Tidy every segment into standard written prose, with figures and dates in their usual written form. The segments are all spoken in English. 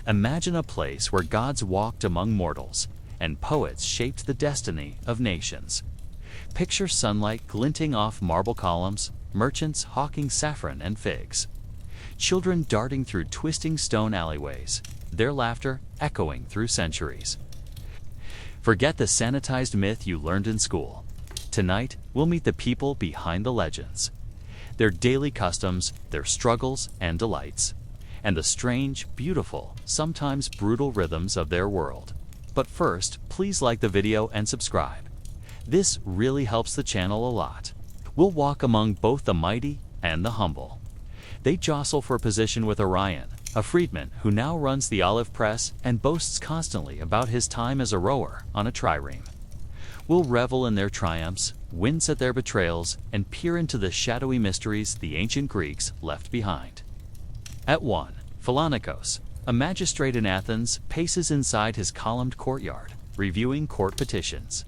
Imagine a place where gods walked among mortals, and poets shaped the destiny of nations. Picture sunlight glinting off marble columns, merchants hawking saffron and figs, children darting through twisting stone alleyways, their laughter echoing through centuries. Forget the sanitized myth you learned in school. Tonight, we'll meet the people behind the legends, their daily customs, their struggles and delights, and the strange, beautiful, sometimes brutal rhythms of their world. But first, please like the video and subscribe. This really helps the channel a lot. We'll walk among both the mighty and the humble. They jostle for position with Orion, a freedman who now runs the olive press and boasts constantly about his time as a rower on a trireme. We'll revel in their triumphs, wince at their betrayals, and peer into the shadowy mysteries the ancient Greeks left behind. At 1, Philonikos, a magistrate in Athens, paces inside his columned courtyard, reviewing court petitions.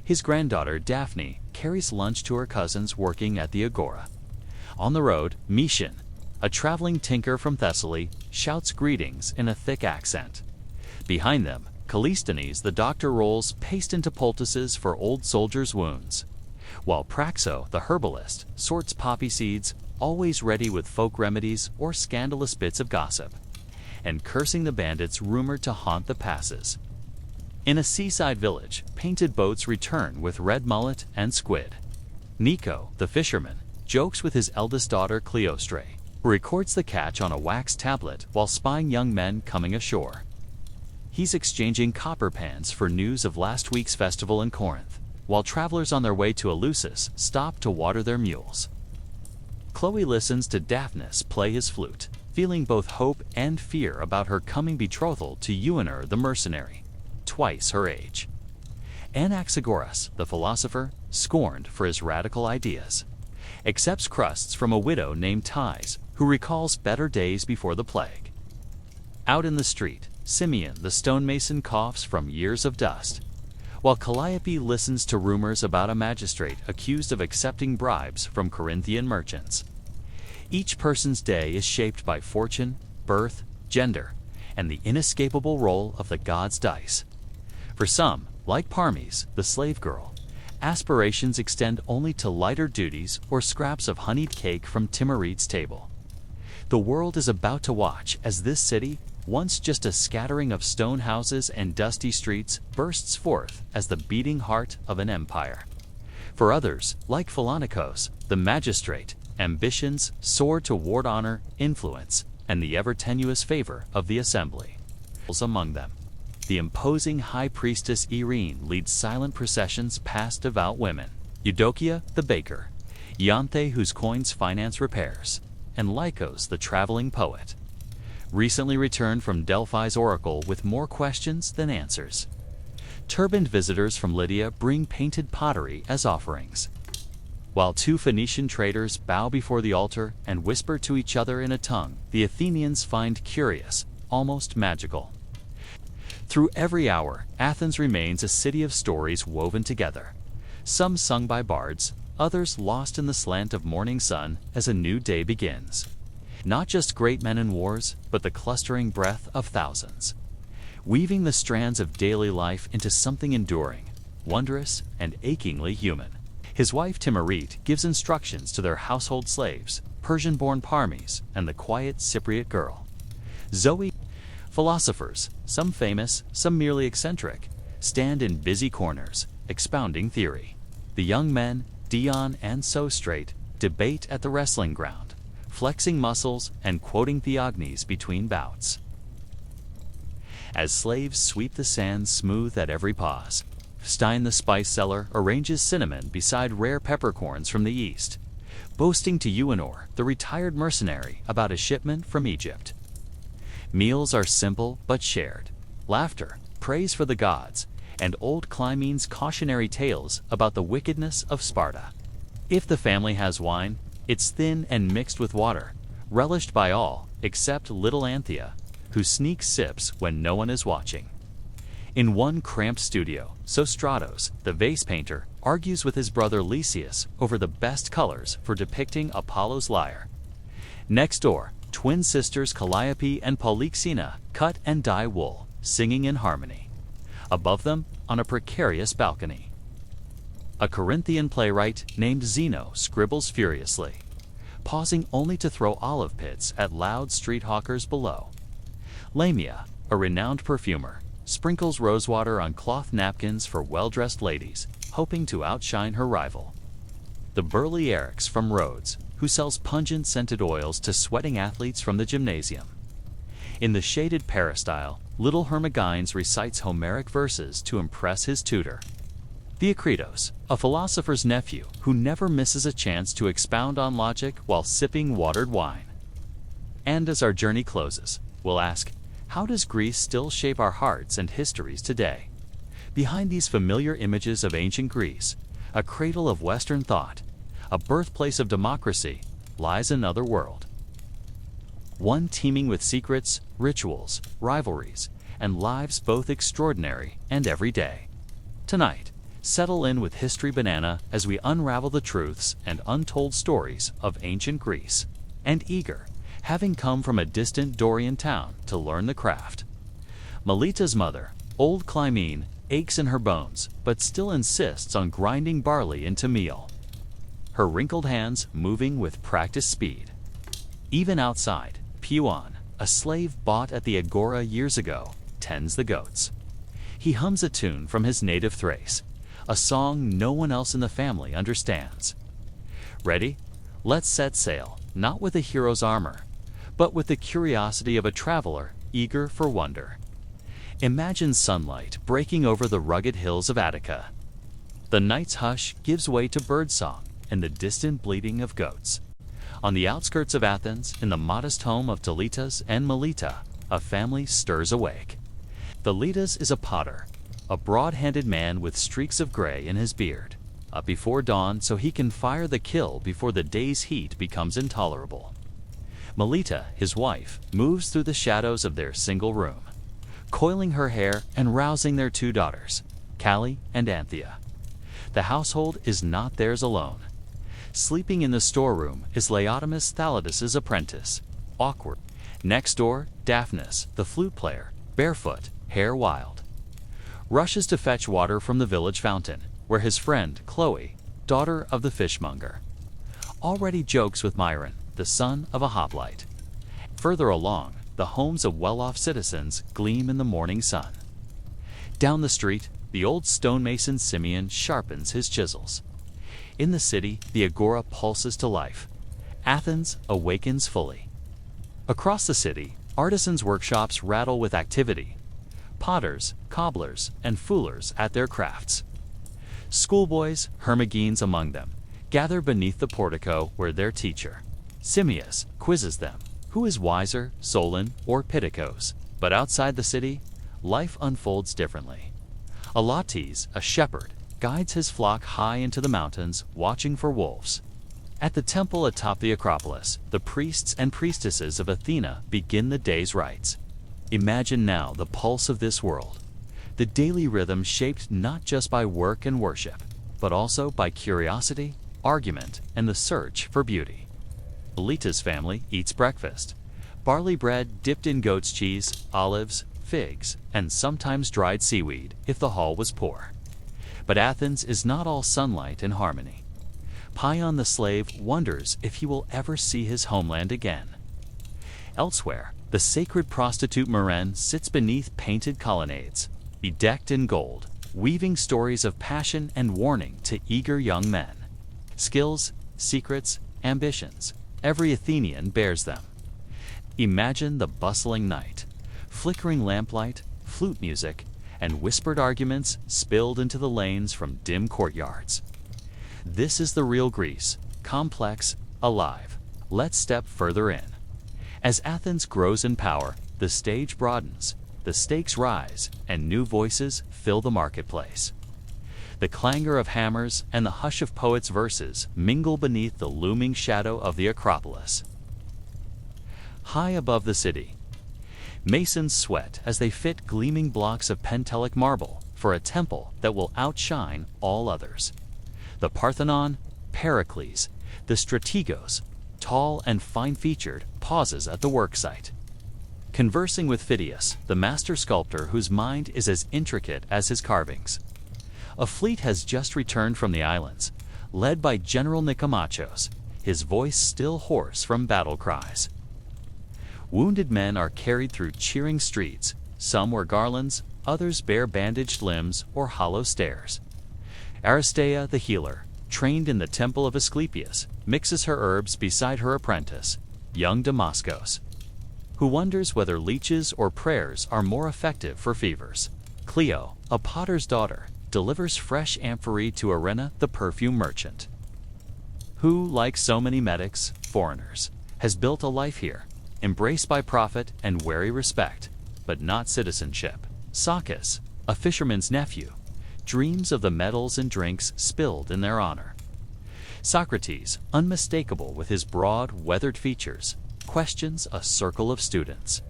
His granddaughter, Daphne, carries lunch to her cousins working at the agora. On the road, Mishan, a traveling tinker from Thessaly, shouts greetings in a thick accent. Behind them, Callisthenes, the doctor, rolls paste into poultices for old soldiers' wounds, while Praxo, the herbalist, sorts poppy seeds, always ready with folk remedies or scandalous bits of gossip, and cursing the bandits rumored to haunt the passes. In a seaside village, painted boats return with red mullet and squid. Nico, the fisherman, jokes with his eldest daughter Cleostre, who records the catch on a wax tablet while spying young men coming ashore. He's exchanging copper pans for news of last week's festival in Corinth, while travelers on their way to Eleusis stop to water their mules. Chloe listens to Daphnis play his flute, feeling both hope and fear about her coming betrothal to Euenor the mercenary, twice her age. Anaxagoras, the philosopher, scorned for his radical ideas, accepts crusts from a widow named Thais, who recalls better days before the plague. Out in the street, Simeon the stonemason coughs from years of dust, while Calliope listens to rumors about a magistrate accused of accepting bribes from Corinthian merchants. Each person's day is shaped by fortune, birth, gender, and the inescapable role of the god's dice. For some, like Parmes, the slave girl, aspirations extend only to lighter duties or scraps of honeyed cake from Timurit's table. The world is about to watch as this city, once just a scattering of stone houses and dusty streets, bursts forth as the beating heart of an empire. For others, like Philonikos, the magistrate, ambitions soar toward honor, influence, and the ever-tenuous favor of the assembly. Among them, the imposing high priestess Irene leads silent processions past devout women, Eudokia the baker, Ianthe whose coins finance repairs, and Lycos the traveling poet, recently returned from Delphi's oracle with more questions than answers. Turbaned visitors from Lydia bring painted pottery as offerings, while 2 Phoenician traders bow before the altar and whisper to each other in a tongue the Athenians find curious, almost magical. Through every hour, Athens remains a city of stories woven together, some sung by bards, others lost in the slant of morning sun as a new day begins. Not just great men in wars, but the clustering breath of thousands, weaving the strands of daily life into something enduring, wondrous, and achingly human. His wife Timurit gives instructions to their household slaves, Persian-born Parmes, and the quiet Cypriot girl, Zoe. Philosophers, some famous, some merely eccentric, stand in busy corners, expounding theory. The young men, Dion and Sostrate, debate at the wrestling ground, flexing muscles and quoting Theognis between bouts. As slaves sweep the sands smooth at every pause, Stein the spice seller arranges cinnamon beside rare peppercorns from the east, boasting to Euenor, the retired mercenary, about a shipment from Egypt. Meals are simple but shared, laughter, praise for the gods, and old Clymene's cautionary tales about the wickedness of Sparta. If the family has wine, it's thin and mixed with water, relished by all except little Anthea, who sneaks sips when no one is watching. In one cramped studio, Sostratos, the vase painter, argues with his brother Lysias over the best colors for depicting Apollo's lyre. Next door, twin sisters Calliope and Polyxena cut and dye wool, singing in harmony. Above them, on a precarious balcony, a Corinthian playwright named Zeno scribbles furiously, pausing only to throw olive pits at loud street hawkers below. Lamia, a renowned perfumer, sprinkles rosewater on cloth napkins for well-dressed ladies, hoping to outshine her rival. The burly Erix from Rhodes, who sells pungent scented oils to sweating athletes from the gymnasium. In the shaded peristyle, little Hermogenes recites Homeric verses to impress his tutor. Theocritus, a philosopher's nephew who never misses a chance to expound on logic while sipping watered wine. And as our journey closes, we'll ask, how does Greece still shape our hearts and histories today? Behind these familiar images of ancient Greece, a cradle of Western thought, a birthplace of democracy, lies another world. One teeming with secrets, rituals, rivalries, and lives both extraordinary and everyday. Tonight, settle in with History Banana as we unravel the truths and untold stories of ancient Greece. And eager, having come from a distant Dorian town to learn the craft. Melita's mother, old Clymene, aches in her bones, but still insists on grinding barley into meal, her wrinkled hands moving with practiced speed. Even outside, Puon, a slave bought at the agora years ago, tends the goats. He hums a tune from his native Thrace, a song no one else in the family understands. Ready? Let's set sail, not with a hero's armor, but with the curiosity of a traveler eager for wonder. Imagine sunlight breaking over the rugged hills of Attica. The night's hush gives way to birdsong and the distant bleating of goats. On the outskirts of Athens, in the modest home of Teletas and Melita, a family stirs awake. Teletas is a potter, a broad-handed man with streaks of gray in his beard, up before dawn so he can fire the kill before the day's heat becomes intolerable. Melita, his wife, moves through the shadows of their single room, coiling her hair and rousing their two daughters, Callie and Anthea. The household is not theirs alone. Sleeping in the storeroom is Laotimus Thalitus's apprentice, Awkward. Next door, Daphnis, the flute player, barefoot, hair wild, rushes to fetch water from the village fountain, where his friend, Chloe, daughter of the fishmonger, already jokes with Myron, the son of a hoplite. Further along, the homes of well-off citizens gleam in the morning sun. Down the street, the old stonemason Simeon sharpens his chisels. In the city, the agora pulses to life. Athens awakens fully. Across the city, artisans' workshops rattle with activity. Potters, cobblers, and fullers at their crafts. Schoolboys, Hermogenes among them, gather beneath the portico where their teacher, Simmias, quizzes them. Who is wiser, Solon or Pittacos? But outside the city, life unfolds differently. Alates, a shepherd, guides his flock high into the mountains, watching for wolves. At the temple atop the Acropolis, the priests and priestesses of Athena begin the day's rites. Imagine now the pulse of this world, the daily rhythm shaped not just by work and worship, but also by curiosity, argument, and the search for beauty. Melita's family eats breakfast, barley bread dipped in goat's cheese, olives, figs, and sometimes dried seaweed if the haul was poor. But Athens is not all sunlight and harmony. Pion the slave wonders if he will ever see his homeland again. Elsewhere, the sacred prostitute Myrrhen sits beneath painted colonnades, bedecked in gold, weaving stories of passion and warning to eager young men. Skills, secrets, ambitions, every Athenian bears them. Imagine the bustling night, flickering lamplight, flute music, and whispered arguments spilled into the lanes from dim courtyards. This is the real Greece, complex, alive. Let's step further in. As Athens grows in power, the stage broadens, the stakes rise, and new voices fill the marketplace. The clangor of hammers and the hush of poets' verses mingle beneath the looming shadow of the Acropolis. High above the city, masons sweat as they fit gleaming blocks of Pentelic marble for a temple that will outshine all others. The Parthenon, Pericles, the Strategos, tall and fine-featured, pauses at the worksite. conversing with Phidias, the master sculptor whose mind is as intricate as his carvings. A fleet has just returned from the islands, led by General Nicomachos, his voice still hoarse from battle cries. Wounded men are carried through cheering streets, some wear garlands, others bear bandaged limbs or hollow stairs. Aristeia, the healer, trained in the temple of Asclepius, mixes her herbs beside her apprentice, young Damaskos, who wonders whether leeches or prayers are more effective for fevers. Cleo, a potter's daughter, delivers fresh amphorae to Arena, the perfume merchant, who, like so many medics, foreigners, has built a life here, embraced by profit and wary respect, but not citizenship. Sagas, a fisherman's nephew, dreams of the metals and drinks spilled in their honor. Socrates, unmistakable with his broad, weathered features, questions a circle of students.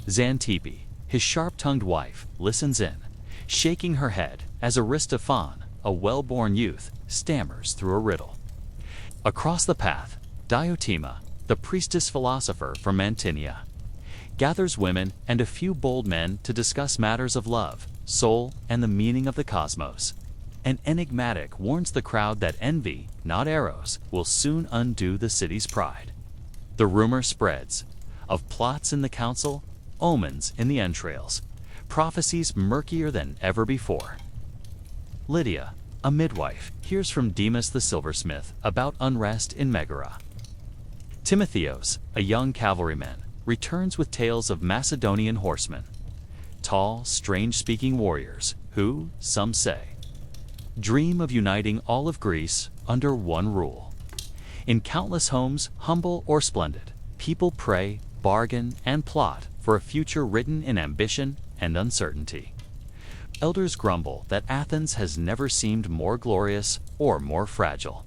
Xantippe, his sharp-tongued wife, listens in, shaking her head as Aristophane, a well-born youth, stammers through a riddle. Across the path, Diotima, the priestess philosopher from Mantinia, gathers women and a few bold men to discuss matters of love, soul, and the meaning of the cosmos. An enigmatic warns the crowd that envy, not arrows, will soon undo the city's pride. The rumor spreads of plots in the council, omens in the entrails, prophecies murkier than ever before. Lydia, a midwife, hears from Demas the silversmith about unrest in Megara. Timotheos, a young cavalryman, returns with tales of Macedonian horsemen, tall, strange-speaking warriors who, some say, dream of uniting all of Greece under one rule. In countless homes, humble or splendid, people pray, bargain, and plot for a future written in ambition and uncertainty. Elders grumble that Athens has never seemed more glorious or more fragile.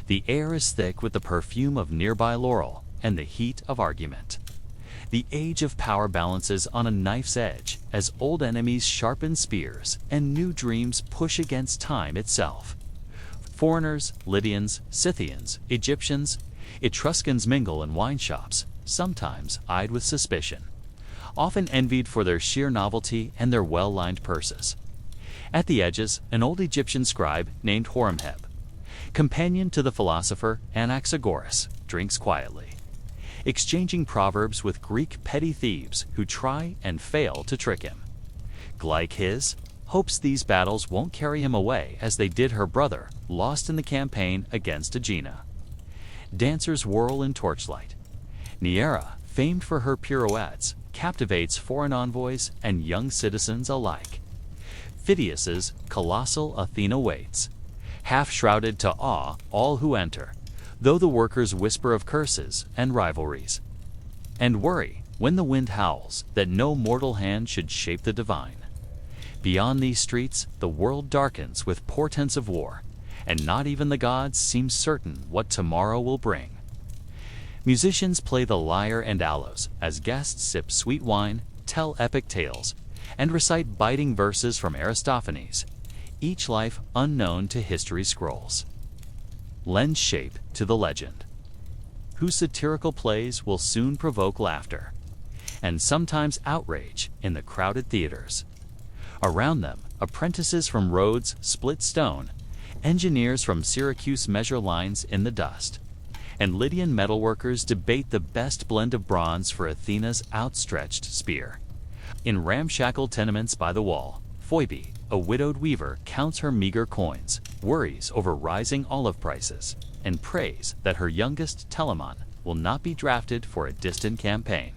The air is thick with the perfume of nearby laurel and the heat of argument. The age of power balances on a knife's edge as old enemies sharpen spears and new dreams push against time itself. Foreigners, Lydians, Scythians, Egyptians, Etruscans mingle in wine shops, sometimes eyed with suspicion, often envied for their sheer novelty and their well-lined purses. At the edges, an old Egyptian scribe named Horemheb, companion to the philosopher Anaxagoras, drinks quietly, exchanging proverbs with Greek petty thieves who try and fail to trick him. Glycys hopes these battles won't carry him away as they did her brother, lost in the campaign against Aegina. Dancers whirl in torchlight. Neaera, famed for her pirouettes, captivates foreign envoys and young citizens alike. Phidias's colossal Athena waits, half-shrouded to awe all who enter, though the workers whisper of curses and rivalries, and worry, when the wind howls, that no mortal hand should shape the divine. Beyond these streets, the world darkens with portents of war, and not even the gods seem certain what tomorrow will bring. Musicians play the lyre and aloes as guests sip sweet wine, tell epic tales, and recite biting verses from Aristophanes, each life unknown to history's scrolls. Lends shape to the legend, whose satirical plays will soon provoke laughter, and sometimes outrage in the crowded theaters. Around them, apprentices from Rhodes split stone, engineers from Syracuse measure lines in the dust, and Lydian metalworkers debate the best blend of bronze for Athena's outstretched spear. In ramshackle tenements by the wall, Phoebe, a widowed weaver, counts her meager coins, worries over rising olive prices, and prays that her youngest Telamon will not be drafted for a distant campaign.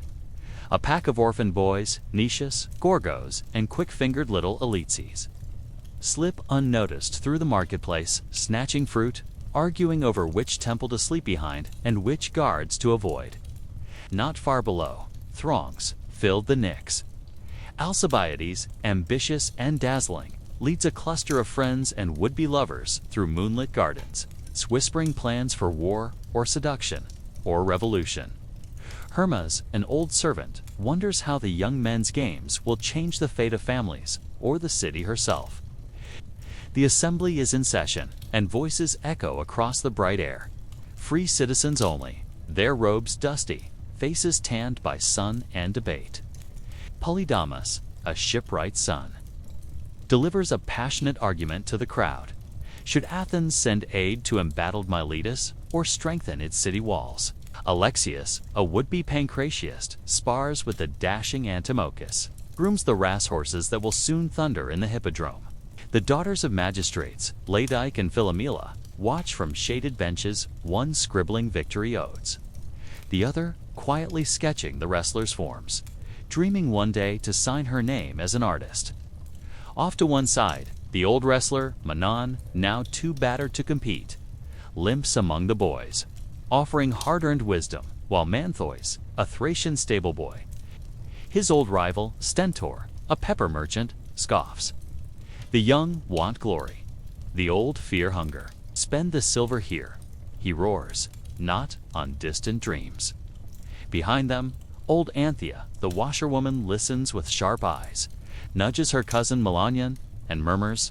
A pack of orphan boys, Nicias, Gorgos, and quick-fingered little Elitzes, slip unnoticed through the marketplace, snatching fruit, arguing over which temple to sleep behind and which guards to avoid. Not far below, throngs filled the Nyx. Alcibiades, ambitious and dazzling, leads a cluster of friends and would-be lovers through moonlit gardens, whispering plans for war or seduction or revolution. Hermas, an old servant, wonders how the young men's games will change the fate of families or the city herself. The assembly is in session, and voices echo across the bright air. Free citizens only, their robes dusty, faces tanned by sun and debate. Polydamas, a shipwright son, delivers a passionate argument to the crowd. Should Athens send aid to embattled Miletus or strengthen its city walls? Alexius, a would-be pancratiast, spars with the dashing Antimachus, grooms the race horses that will soon thunder in the hippodrome. The daughters of magistrates, Laodice and Philomela, watch from shaded benches, one scribbling victory odes, the other quietly sketching the wrestler's forms, dreaming one day to sign her name as an artist. Off to one side, the old wrestler, Manon, now too battered to compete, limps among the boys, offering hard-earned wisdom, while Mantheus, a Thracian stable boy, his old rival, Stentor, a pepper merchant, scoffs. The young want glory. The old fear hunger. Spend the silver here, he roars, not on distant dreams. Behind them, old Anthea, the washerwoman, listens with sharp eyes, nudges her cousin Melanion, and murmurs,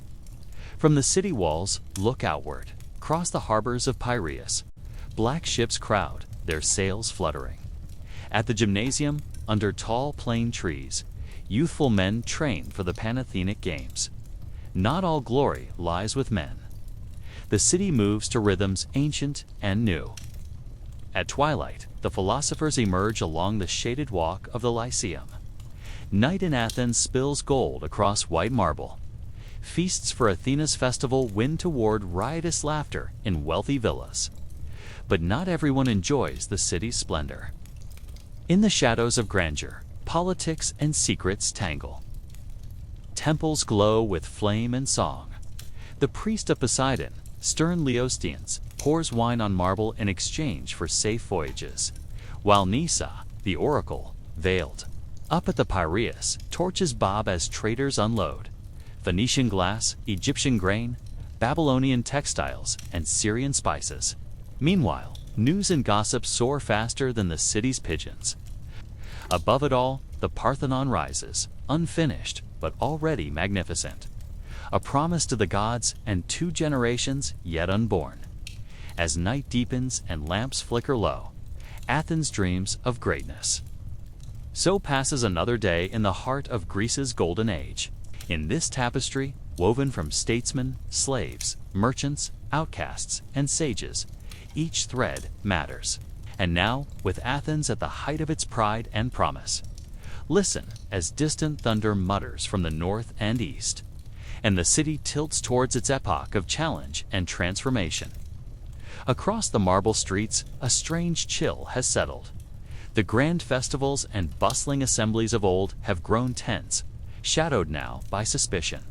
"From the city walls, look outward, cross the harbors of Piraeus. Black ships crowd, their sails fluttering. At the gymnasium, under tall plane trees, youthful men train for the Panathenaic Games. Not all glory lies with men." The city moves to rhythms ancient and new. At twilight, the philosophers emerge along the shaded walk of the Lyceum. Night in Athens spills gold across white marble. Feasts for Athena's festival win toward riotous laughter in wealthy villas. But not everyone enjoys the city's splendor. In the shadows of grandeur, politics and secrets tangle. Temples glow with flame and song. The priest of Poseidon, stern Laostians, pours wine on marble in exchange for safe voyages, while Nisa, the oracle, veiled, up at the Piraeus, torches bob as traders unload. Phoenician glass, Egyptian grain, Babylonian textiles, and Syrian spices. Meanwhile, news and gossip soar faster than the city's pigeons. Above it all, the Parthenon rises, unfinished but already magnificent. A promise to the gods and 2 generations yet unborn. As night deepens and lamps flicker low, Athens dreams of greatness. So passes another day in the heart of Greece's golden age. In this tapestry, woven from statesmen, slaves, merchants, outcasts, and sages, each thread matters. And now, with Athens at the height of its pride and promise, listen as distant thunder mutters from the north and east, and the city tilts towards its epoch of challenge and transformation. Across the marble streets, a strange chill has settled. The grand festivals and bustling assemblies of old have grown tense, shadowed now by suspicion.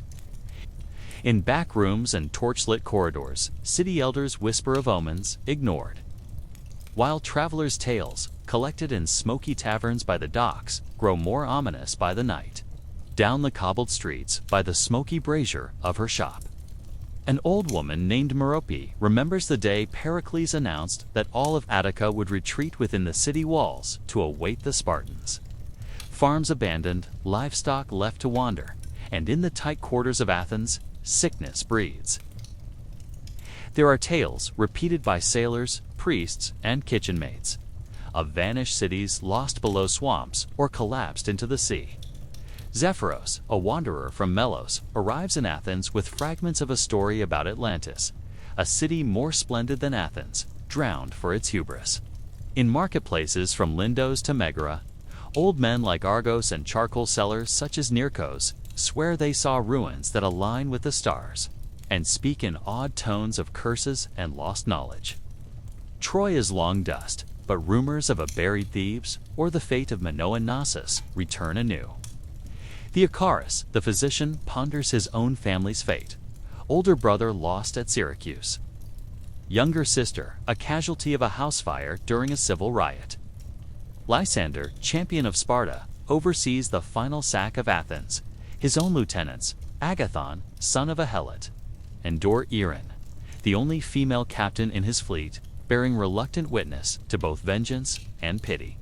In back rooms and torchlit corridors, city elders whisper of omens ignored, while travelers' tales, collected in smoky taverns by the docks, grow more ominous by the night. Down the cobbled streets, by the smoky brazier of her shop, an old woman named Merope remembers the day Pericles announced that all of Attica would retreat within the city walls to await the Spartans. Farms abandoned, livestock left to wander, and in the tight quarters of Athens, sickness breeds. There are tales repeated by sailors, priests, and kitchen maids of vanished cities lost below swamps or collapsed into the sea. Zephyros, a wanderer from Melos, arrives in Athens with fragments of a story about Atlantis, a city more splendid than Athens, drowned for its hubris. In marketplaces from Lindos to Megara, old men like Argos and charcoal sellers such as Nearchos swear they saw ruins that align with the stars, and speak in odd tones of curses and lost knowledge. Troy is long dust, but rumors of a buried Thebes or the fate of Minoan Knossos return anew. The agoras, the physician, ponders his own family's fate. Older brother lost at Syracuse. Younger sister, a casualty of a house fire during a civil riot. Lysander, champion of Sparta, oversees the final sack of Athens. His own lieutenants, Agathon, son of a Helot, and Dor-Erin, the only female captain in his fleet, bearing reluctant witness to both vengeance and pity.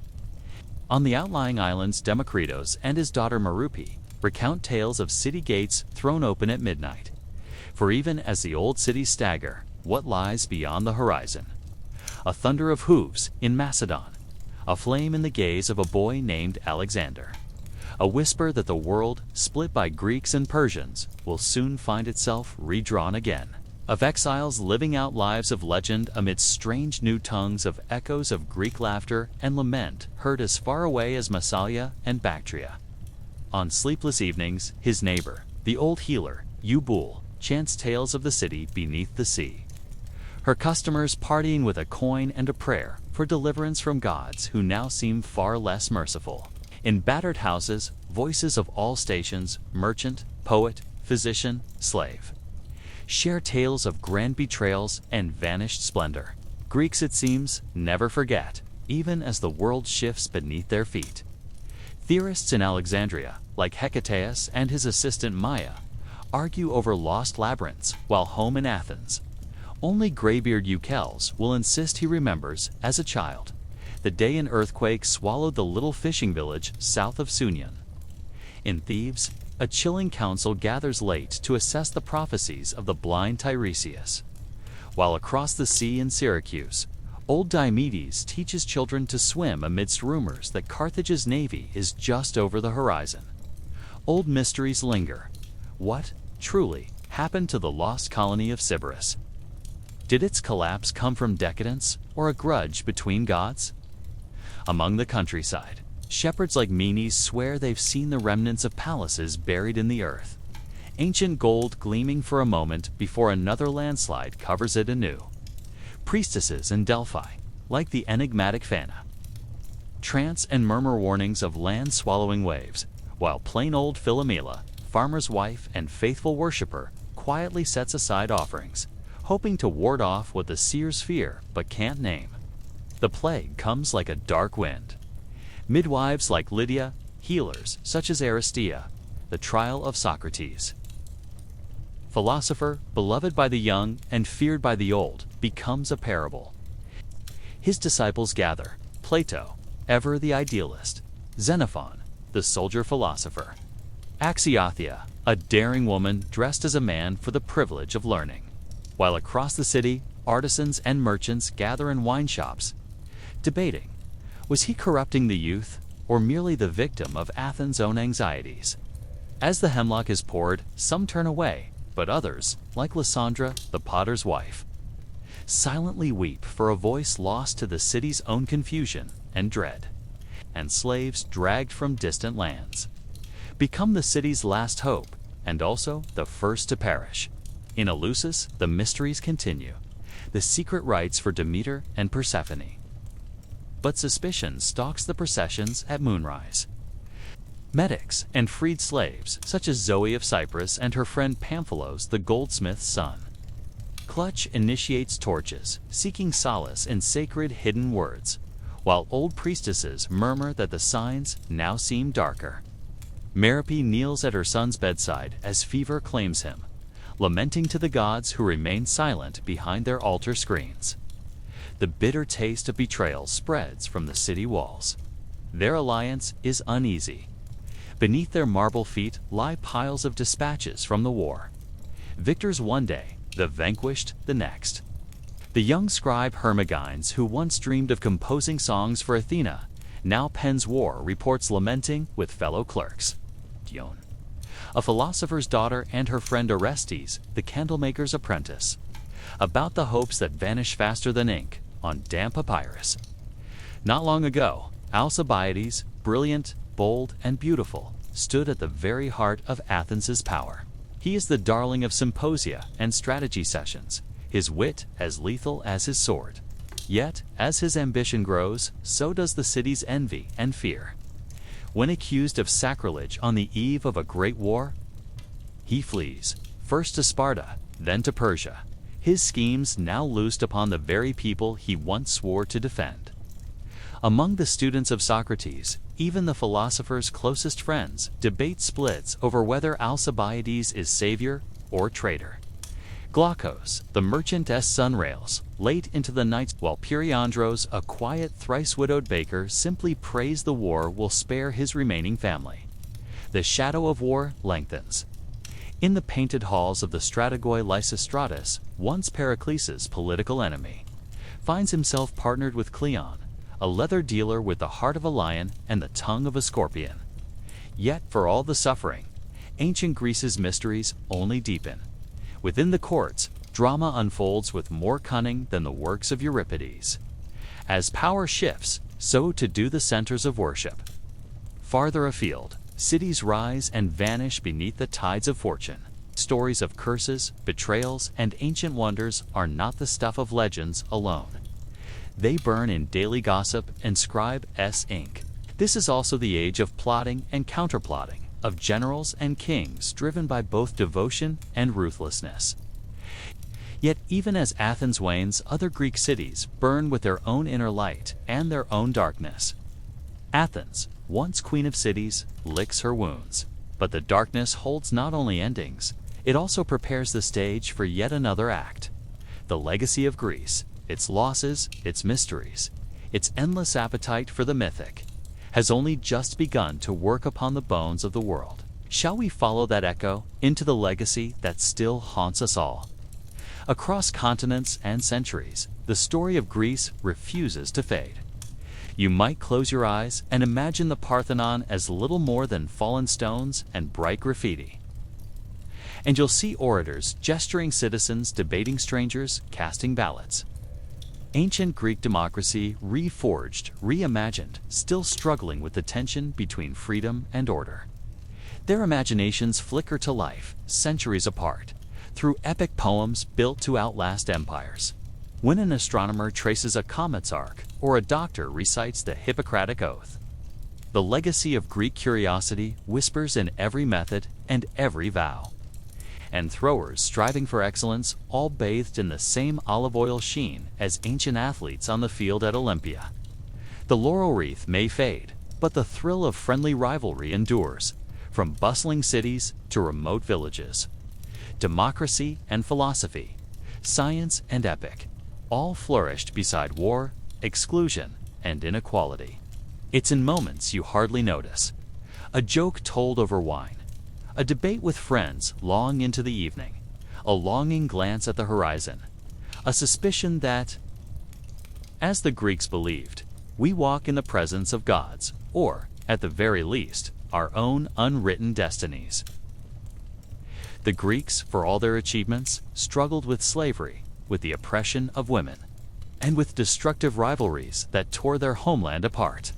On the outlying islands, Democritus and his daughter Merope recount tales of city gates thrown open at midnight. For even as the old cities stagger, what lies beyond the horizon? A thunder of hooves in Macedon, a flame in the gaze of a boy named Alexander. A whisper that the world, split by Greeks and Persians, will soon find itself redrawn again. Of exiles living out lives of legend amidst strange new tongues of echoes of Greek laughter and lament heard as far away as Massalia and Bactria. On sleepless evenings, his neighbor, the old healer, Eubule, chants tales of the city beneath the sea. Her customers partying with a coin and a prayer for deliverance from gods who now seem far less merciful. In battered houses, voices of all stations, merchant, poet, physician, slave, share tales of grand betrayals and vanished splendor. Greeks, it seems, never forget, even as the world shifts beneath their feet. Theorists in Alexandria, like Hecataeus and his assistant Maya, argue over lost labyrinths, while home in Athens, only graybeard Eucles will insist he remembers, as a child, the day an earthquake swallowed the little fishing village south of Sunion. In Thebes, a chilling council gathers late to assess the prophecies of the blind Tiresias, while across the sea in Syracuse, old Diomedes teaches children to swim amidst rumors that Carthage's navy is just over the horizon. Old mysteries linger. What, truly, happened to the lost colony of Sybaris? Did its collapse come from decadence or a grudge between gods? Among the countryside, shepherds like Menes swear they've seen the remnants of palaces buried in the earth, ancient gold gleaming for a moment before another landslide covers it anew. Priestesses in Delphi, like the enigmatic Fana, trance and murmur warnings of land-swallowing waves, while plain old Philomela, farmer's wife and faithful worshipper, quietly sets aside offerings, hoping to ward off what the seers fear but can't name. The plague comes like a dark wind. Midwives like Lydia, healers such as Aristea, the trial of Socrates. Philosopher, beloved by the young and feared by the old, becomes a parable. His disciples gather: Plato, ever the idealist; Xenophon, the soldier philosopher; Axiothea, a daring woman dressed as a man for the privilege of learning. While across the city, artisans and merchants gather in wine shops, debating, was he corrupting the youth, or merely the victim of Athens' own anxieties? As the hemlock is poured, some turn away, but others, like Lysandra, the potter's wife, silently weep for a voice lost to the city's own confusion and dread. And slaves dragged from distant lands become the city's last hope, and also the first to perish. In Eleusis, the mysteries continue, the secret rites for Demeter and Persephone. But suspicion stalks the processions at moonrise. Medics and freed slaves, such as Zoe of Cyprus and her friend Pamphilos, the goldsmith's son, clutch initiates torches, seeking solace in sacred hidden words, while old priestesses murmur that the signs now seem darker. Merope kneels at her son's bedside as fever claims him, lamenting to the gods who remain silent behind their altar screens. The bitter taste of betrayal spreads from the city walls. Their alliance is uneasy. Beneath their marble feet lie piles of dispatches from the war. Victors one day, the vanquished the next. The young scribe Hermogenes, who once dreamed of composing songs for Athena, now pens war reports lamenting with fellow clerks. Dion, a philosopher's daughter, and her friend Orestes, the candlemaker's apprentice, about the hopes that vanish faster than ink on damp papyrus. Not long ago, Alcibiades, brilliant, bold, and beautiful, stood at the very heart of Athens' power. He is the darling of symposia and strategy sessions, his wit as lethal as his sword. Yet, as his ambition grows, so does the city's envy and fear. When accused of sacrilege on the eve of a great war, he flees, first to Sparta, then to Persia, his schemes now loosed upon the very people he once swore to defend. Among the students of Socrates, even the philosopher's closest friends debate splits over whether Alcibiades is savior or traitor. Glaucus, the merchant's son, rails late into the night, while Periandros, a quiet, thrice-widowed baker, simply prays the war will spare his remaining family. The shadow of war lengthens. In the painted halls of the Strategoi, Lysistratus, once Pericles' political enemy, finds himself partnered with Cleon, a leather dealer with the heart of a lion and the tongue of a scorpion. Yet, for all the suffering, ancient Greece's mysteries only deepen. Within the courts, drama unfolds with more cunning than the works of Euripides. As power shifts, so too do the centers of worship. Farther afield, cities rise and vanish beneath the tides of fortune. Stories of curses, betrayals, and ancient wonders are not the stuff of legends alone. They burn in daily gossip and scribe's ink. This is also the age of plotting and counterplotting, of generals and kings driven by both devotion and ruthlessness. Yet even as Athens wanes, other Greek cities burn with their own inner light and their own darkness. Athens, once queen of cities, licks her wounds. But the darkness holds not only endings, it also prepares the stage for yet another act. The legacy of Greece, its losses, its mysteries, its endless appetite for the mythic, has only just begun to work upon the bones of the world. Shall we follow that echo into the legacy that still haunts us all? Across continents and centuries, the story of Greece refuses to fade. You might close your eyes and imagine the Parthenon as little more than fallen stones and bright graffiti. And you'll see orators gesturing citizens, debating strangers, casting ballots. Ancient Greek democracy reforged, reimagined, still struggling with the tension between freedom and order. Their imaginations flicker to life, centuries apart, through epic poems built to outlast empires. When an astronomer traces a comet's arc, or a doctor recites the Hippocratic Oath, the legacy of Greek curiosity whispers in every method and every vow. And throwers striving for excellence, all bathed in the same olive oil sheen as ancient athletes on the field at Olympia. The laurel wreath may fade, but the thrill of friendly rivalry endures, from bustling cities to remote villages. Democracy and philosophy, science and epic, all flourished beside war, exclusion, and inequality. It's in moments you hardly notice. A joke told over wine, a debate with friends long into the evening, a longing glance at the horizon, a suspicion that, as the Greeks believed, we walk in the presence of gods, or, at the very least, our own unwritten destinies. The Greeks, for all their achievements, struggled with slavery, with the oppression of women, and with destructive rivalries that tore their homeland apart.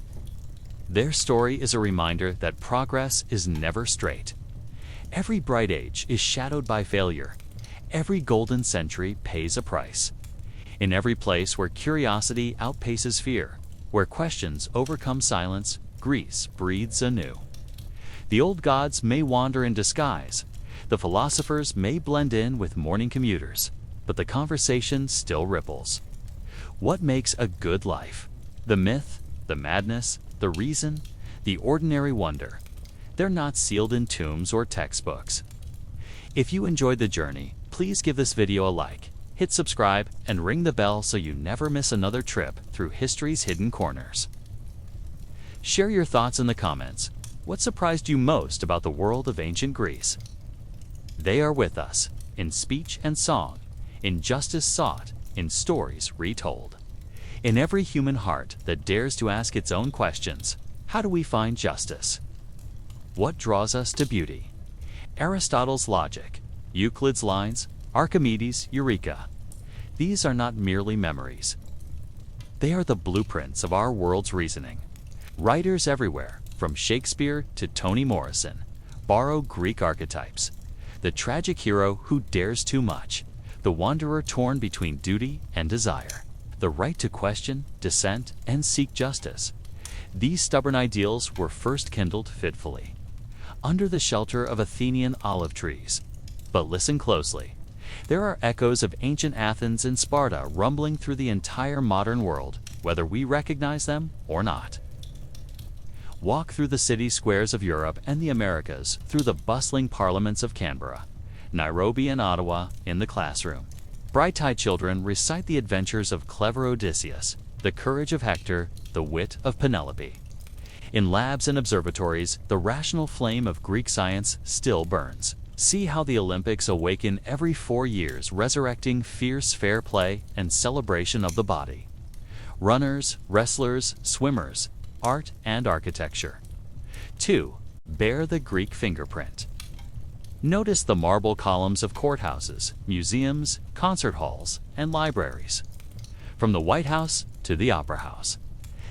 Their story is a reminder that progress is never straight. Every bright age is shadowed by failure. Every golden century pays a price. In every place where curiosity outpaces fear, where questions overcome silence, Greece breathes anew. The old gods may wander in disguise, the philosophers may blend in with morning commuters, but the conversation still ripples. What makes a good life? The myth, the madness, the reason, the ordinary wonder. They're not sealed in tombs or textbooks. If you enjoyed the journey, please give this video a like, hit subscribe, and ring the bell so you never miss another trip through history's hidden corners. Share your thoughts in the comments. What surprised you most about the world of ancient Greece? They are with us, in speech and song, in justice sought, in stories retold. In every human heart that dares to ask its own questions, how do we find justice? What draws us to beauty? Aristotle's logic, Euclid's lines, Archimedes' Eureka. These are not merely memories. They are the blueprints of our world's reasoning. Writers everywhere, from Shakespeare to Toni Morrison, borrow Greek archetypes. The tragic hero who dares too much, the wanderer torn between duty and desire, the right to question, dissent, and seek justice. These stubborn ideals were first kindled fitfully, under the shelter of Athenian olive trees. But listen closely. There are echoes of ancient Athens and Sparta rumbling through the entire modern world, whether we recognize them or not. Walk through the city squares of Europe and the Americas, through the bustling parliaments of Canberra, Nairobi and Ottawa in the classroom. Bright-eyed children recite the adventures of clever Odysseus, the courage of Hector, the wit of Penelope. In labs and observatories, the rational flame of Greek science still burns. See how the Olympics awaken every 4 years, resurrecting fierce fair play and celebration of the body. runners, wrestlers, swimmers, art and architecture. 2. Bear the Greek fingerprint. Notice the marble columns of courthouses, museums, concert halls, and libraries. From the White House to the Opera House,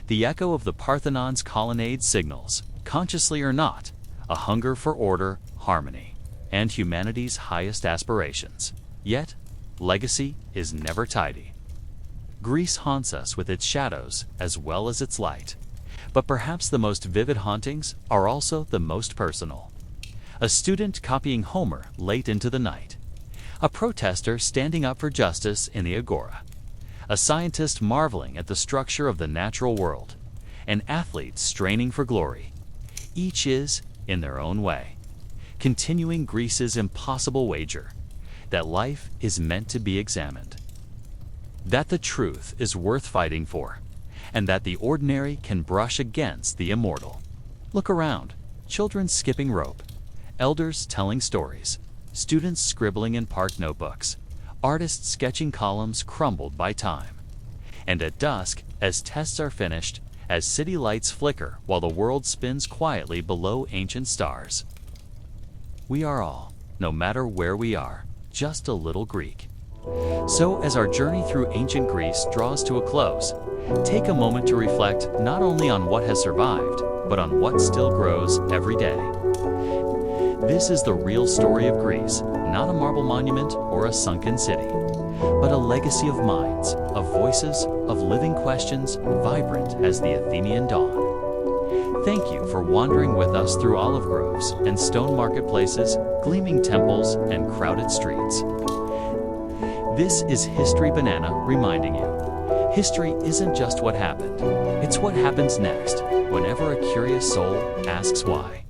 the echo of the Parthenon's colonnade signals, consciously or not, a hunger for order, harmony, and humanity's highest aspirations. Yet, legacy is never tidy. Greece haunts us with its shadows as well as its light. But perhaps the most vivid hauntings are also the most personal. A student copying Homer late into the night. A protester standing up for justice in the agora. A scientist marveling at the structure of the natural world. An athlete straining for glory. Each is, in their own way, continuing Greece's impossible wager that life is meant to be examined. That the truth is worth fighting for, and that the ordinary can brush against the immortal. Look around, children skipping rope, elders telling stories, students scribbling in park notebooks, artists sketching columns crumbled by time. And at dusk, as tests are finished, as city lights flicker while the world spins quietly below ancient stars, we are all, no matter where we are, just a little Greek. So as our journey through ancient Greece draws to a close, take a moment to reflect not only on what has survived, but on what still grows every day. This is the real story of Greece, not a marble monument or a sunken city, but a legacy of minds, of voices, of living questions, vibrant as the Athenian dawn. Thank you for wandering with us through olive groves and stone marketplaces, gleaming temples, and crowded streets. This is History Banana reminding you, history isn't just what happened, it's what happens next, whenever a curious soul asks why.